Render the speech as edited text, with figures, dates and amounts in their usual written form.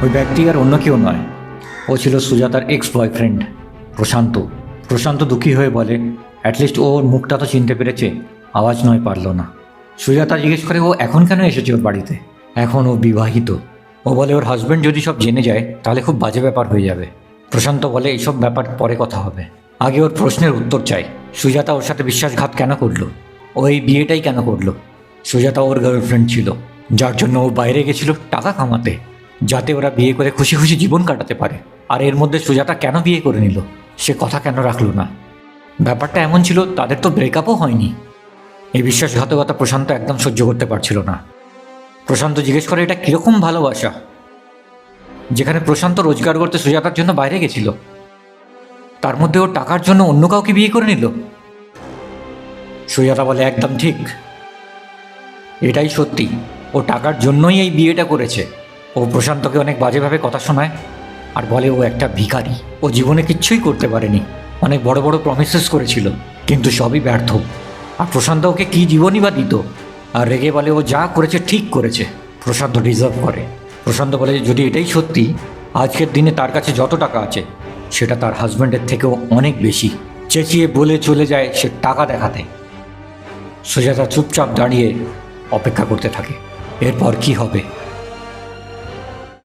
ওই ব্যক্তি আর অন্য কেউ নয়, ও ছিল সুজাতার এক্স বয়ফ্রেন্ড প্রশান্ত। প্রশান্ত দুঃখী হয়ে বলে, অ্যাটলিস্ট ওর মুখটা তো চিনতে পেরেছে, আওয়াজ নয় পারল না। সুজাতা জিজ্ঞেস করে ও এখন কেন এসেছে ওর বাড়িতে। এখন ও বিবাহিত। ও বলে ওর হাজব্যান্ড যদি সব জেনে যায় তাহলে খুব বাজে ব্যাপার হয়ে যাবে। প্রশান্ত বলে এইসব ব্যাপার পরে কথা হবে, আগে ওর প্রশ্নের উত্তর চাই। সুজাতা ওর সাথে বিশ্বাসঘাত কেন করলো, ও এই বিয়েটাই কেন করলো? সুজাতা ওর গার্লফ্রেন্ড ছিল, যার জন্য ও বাইরে গেছিল টাকা কামাতে, যাতে ওরা বিয়ে করে খুশি খুশি জীবন কাটাতে পারে। আর এর মধ্যে সুজাতা কেন বিয়ে করে নিল, সে কথা কেন রাখলো না? ব্যাপারটা এমন ছিল তাদের তো ব্রেকআপও হয়নি। এই বিশ্বাসঘাতকতা প্রশান্ত একদম সহ্য করতে পারছিল না। প্রশান্ত জিজ্ঞেস করে এটা কীরকম ভালোবাসা, যেখানে প্রশান্ত রোজগার করতে সুজাতার জন্য বাইরে গেছিল, তার মধ্যে ও টাকার জন্য অন্য কাউকে বিয়ে করে নিল। সুজাতা বলে একদম ঠিক, এটাই সত্যি, ও টাকার জন্যই এই বিয়েটা করেছে। ও প্রশান্তকে অনেক বাজেভাবে কথা শোনায় আর বলে ও একটা ভিখারি, ও জীবনে কিচ্ছুই করতে পারেনি, অনেক বড় বড় প্রমিসেস করেছিল কিন্তু সবই ব্যর্থ। আর প্রশান্ত ওকে কী জীবনই বা দিত। আর রেগে বলে ও যা করেছে ঠিক করেছে, প্রশান্ত ডিজার্ভ করে। প্রশান্ত বলে যদি এটাই সত্যি, আজকের দিনে তার কাছে যত টাকা আছে সেটা তার হাজব্যান্ডের থেকেও অনেক বেশি। চেঁচিয়ে বলে চলে যায় সে টাকা দেখাতে। সুজাতা চুপচাপ দাঁড়িয়ে অপেক্ষা করতে থাকে, এরপর কি হবে।